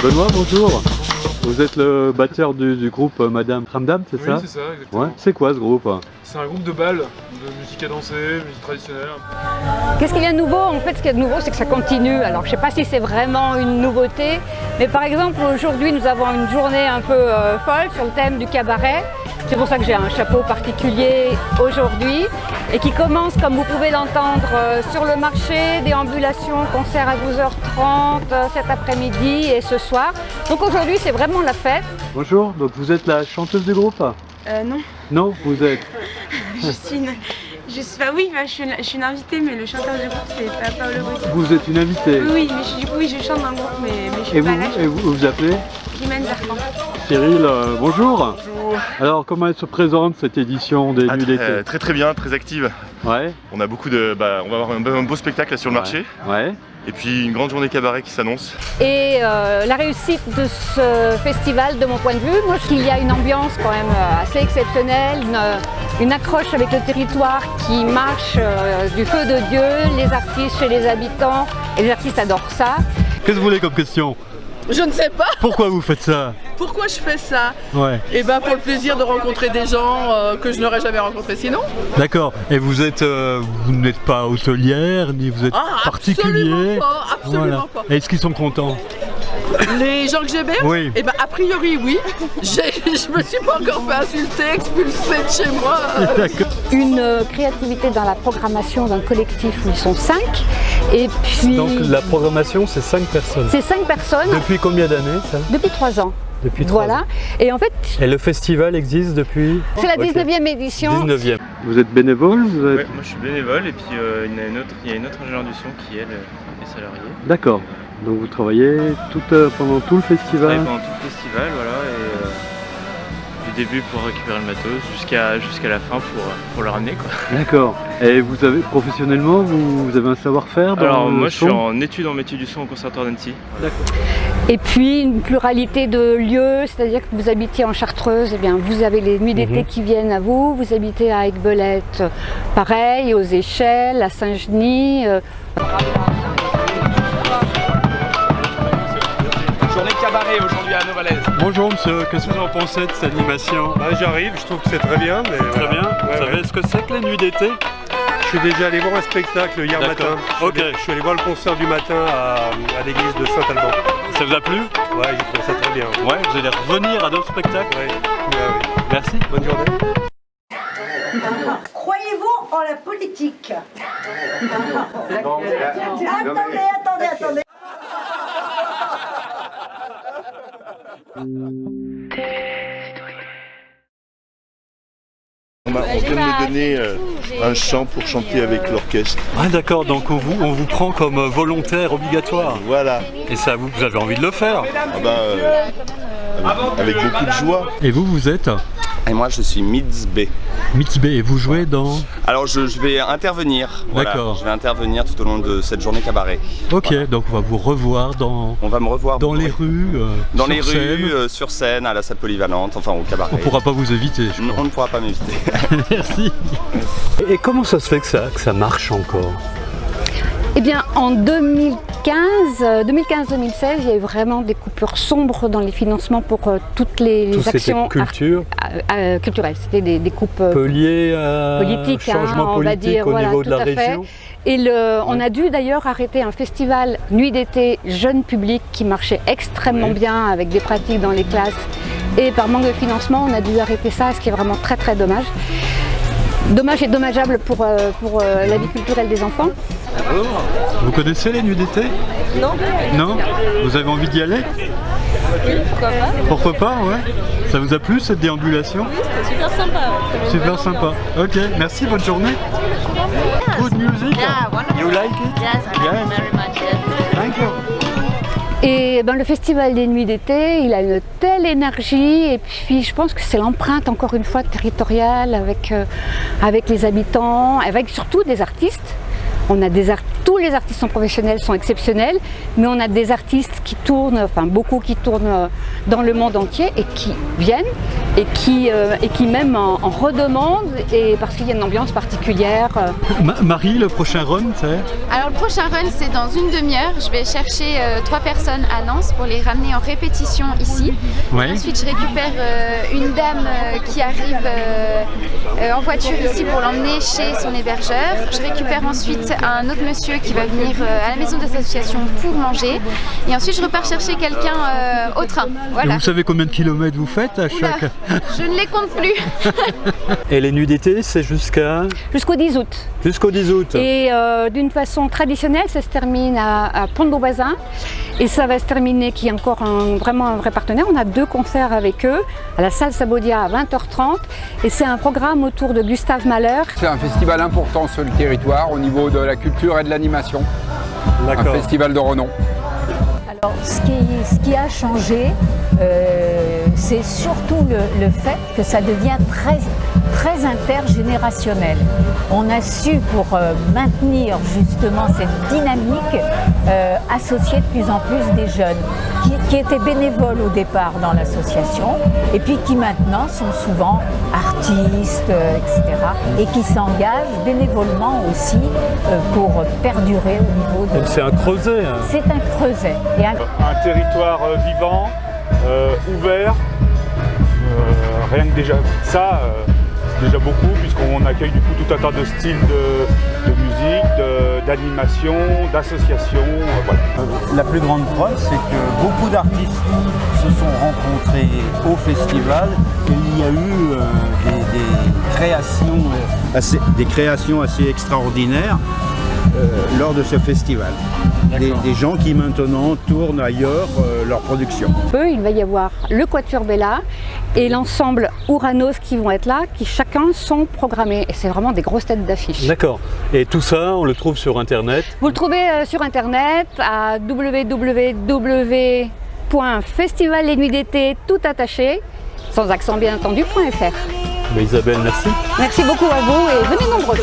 Benoît, bonjour. Vous êtes le batteur du groupe Madame Ramdam, c'est ça? Oui, c'est ça, exactement. Ouais. C'est quoi ce groupe? C'est un groupe de bal, de musique à danser, musique traditionnelle. Qu'est-ce qu'il y a de nouveau? En fait, ce qu'il y a de nouveau, c'est que ça continue. Alors, je ne sais pas si c'est vraiment une nouveauté, mais par exemple, aujourd'hui, nous avons une journée un peu folle sur le thème du cabaret. C'est pour ça que j'ai un chapeau particulier aujourd'hui et qui commence, comme vous pouvez l'entendre, sur le marché, déambulation, concert à 12h30 cet après-midi et ce soir. Donc aujourd'hui, c'est vraiment la fête. Bonjour, donc vous êtes la chanteuse du groupe? Non. Non, vous êtes... Je suis une invitée, mais le chanteur du groupe, c'est pas Paolo Botti. Vous êtes une invitée? Oui, mais du coup, je chante dans le groupe, mais je suis Et pas vous, là. et vous vous appelez? Jimène Zarfan. Cyril, bonjour. Bonjour. Alors, comment elle se présente cette édition des Nuits d'été? Très bien, très active. Ouais. On a beaucoup de, on va avoir un beau spectacle là sur le marché. Ouais. Et puis une grande journée cabaret qui s'annonce. Et la réussite de ce festival, de mon point de vue, moi, je trouve qu'il y a une ambiance quand même assez exceptionnelle, une accroche avec le territoire qui marche du feu de Dieu, les artistes chez les habitants, et les artistes adorent ça. Qu'est-ce que vous voulez comme question? Je ne sais pas Pourquoi vous faites ça? pourquoi je fais ça. Ouais. Et ben pour le plaisir de rencontrer des gens que je n'aurais jamais rencontrés sinon. D'accord. Et vous êtes, vous n'êtes pas hôtelière, ni vous êtes particulier? Absolument pas. Est-ce qu'ils sont contents? Les gens que j'héberge? Oui. Et ben a priori oui. Je me suis pas encore fait insulter, expulser de chez moi. D'accord. Une créativité dans la programmation d'un collectif où ils sont 5. Et puis... Donc la programmation, c'est 5 personnes. C'est 5 personnes. Depuis combien d'années ça? Depuis 3 ans. Depuis 3 voilà. ans. Et en fait, Et le festival existe depuis? c'est la 19e édition. 19e. Vous êtes bénévole? Vous êtes... Ouais, moi je suis bénévole et puis il y a une autre ingénieure du son qui elle est salariée. D'accord. Donc vous travaillez pendant tout le Je festival? travaille pendant tout le festival, voilà, et du début pour récupérer le matos jusqu'à la fin pour le ramener quoi. D'accord. Et vous avez professionnellement, vous avez un savoir-faire dans Alors le moi je son? suis en études en métier du son au conservatoire d'Annecy. D'accord. Et puis une pluralité de lieux, c'est-à-dire que vous habitiez en Chartreuse, eh bien vous avez les nuits d'été qui viennent à vous, vous habitez à Aiguebelette, pareil, aux Échelles, à Saint-Genis. Journée cabaret aujourd'hui à Novalaise. Bonjour monsieur, qu'est-ce que vous en pensez de cette animation? J'arrive, je trouve que c'est très bien. Mais Très bien. Vous savez ce que c'est que les nuits d'été? Je suis déjà allé voir un spectacle hier matin. Ok. Je suis allé voir le concert du matin à l'église de Saint-Alban. Ça vous a plu? Ouais, j'ai trouvé ça très bien. Ouais, vous allez revenir à d'autres spectacles? Ouais. Merci. Bonne journée. Croyez-vous en la politique? Attendez. On vient de me donner un chant pour chanter avec l'orchestre. Ah d'accord, donc on vous prend comme volontaire obligatoire. Voilà. Et ça, vous avez envie de le faire? Avec beaucoup de joie. Et vous êtes? Et moi je suis Mitzbé. Mitzbé, et vous jouez dans? Alors je vais intervenir. Voilà. D'accord. Je vais intervenir tout au long de cette journée cabaret. Ok, Voilà. donc on va vous revoir dans... On va me revoir Dans les rues, dans sur les scène. rues, sur scène, à la salle polyvalente, enfin au cabaret. On pourra pas vous éviter, je On ne pourra pas m'éviter. Merci. Et comment ça se fait que ça marche encore? Eh bien, en 2015-2016, il y a eu vraiment des coupures sombres dans les financements pour toutes les actions culturelles. C'était des coupes Liées à politiques, changement on va politique dire, au voilà, niveau de tout la à fait. région. Et on a dû d'ailleurs arrêter un festival Nuit d'été jeune public qui marchait extrêmement bien avec des pratiques dans les classes. Et par manque de financement, on a dû arrêter ça, ce qui est vraiment très très dommage. Dommage et dommageable pour la vie culturelle des enfants. Vous connaissez les nuits d'été? Non. Non? Vous avez envie d'y aller? Oui, pourquoi pas? Pourquoi pas, ouais. Ça vous a plu cette déambulation? Oui, c'était super sympa. Super sympa. Ok, merci, bonne journée. Good music? Yeah, wonderful. You like it? Yes, I like it very much. Yes. Thank you. Et ben, le festival des nuits d'été, il a une telle énergie et puis je pense que c'est l'empreinte encore une fois territoriale avec les habitants, avec surtout des artistes. On a tous les artistes sont professionnels, sont exceptionnels, mais on a des artistes qui tournent, enfin beaucoup qui tournent dans le monde entier et qui viennent. et qui même en redemandent, et parce qu'il y a une ambiance particulière. Marie, le prochain run, c'est? Alors le prochain run, c'est dans une demi-heure. Je vais chercher 3 personnes à Nance pour les ramener en répétition ici. Ouais. Ensuite, je récupère une dame qui arrive en voiture ici pour l'emmener chez son hébergeur. Je récupère ensuite un autre monsieur qui va venir à la maison de l'association pour manger. Et ensuite, je repars chercher quelqu'un au train. Voilà. Et vous savez combien de kilomètres vous faites à chaque... Oula, je ne les compte plus. Et les nuits d'été, c'est Jusqu'au 10 août. Jusqu'au 10 août. Et d'une façon traditionnelle, ça se termine à Pont-de-Beauvoisin. Et ça va se terminer, qui est encore vraiment un vrai partenaire. On a 2 concerts avec eux, à la salle Sabodia à 20h30. Et c'est un programme autour de Gustave Mahler. C'est un festival important sur le territoire au niveau de la culture et de l'animation. Un festival de renom. Alors, ce qui a changé, c'est surtout le fait que ça devient très intergénérationnel. On a su, pour maintenir justement cette dynamique, associer de plus en plus des jeunes qui étaient bénévoles au départ dans l'association et puis qui maintenant sont souvent artistes, etc. et qui s'engagent bénévolement aussi pour perdurer au niveau de... C'est un creuset. Hein. C'est un creuset. Et un territoire vivant, ouvert, rien que déjà ça, c'est déjà beaucoup puisqu'on accueille du coup tout un tas de styles de musique, d'animation, d'association. Voilà. La plus grande preuve, c'est que beaucoup d'artistes se sont rencontrés au festival et il y a eu des créations assez extraordinaires lors de ce festival. Des gens qui maintenant tournent ailleurs leur production. Il va y avoir le Quatuor Bella et l'ensemble Ouranos qui vont être là, qui chacun sont programmés. Et c'est vraiment des grosses têtes d'affiche. D'accord. Et tout ça, on le trouve sur Internet? Vous le trouvez sur Internet à www.festivalesnuitsdété tout attaché, sans accent bien entendu, .fr. Isabelle, merci. Merci beaucoup à vous et venez nombreux.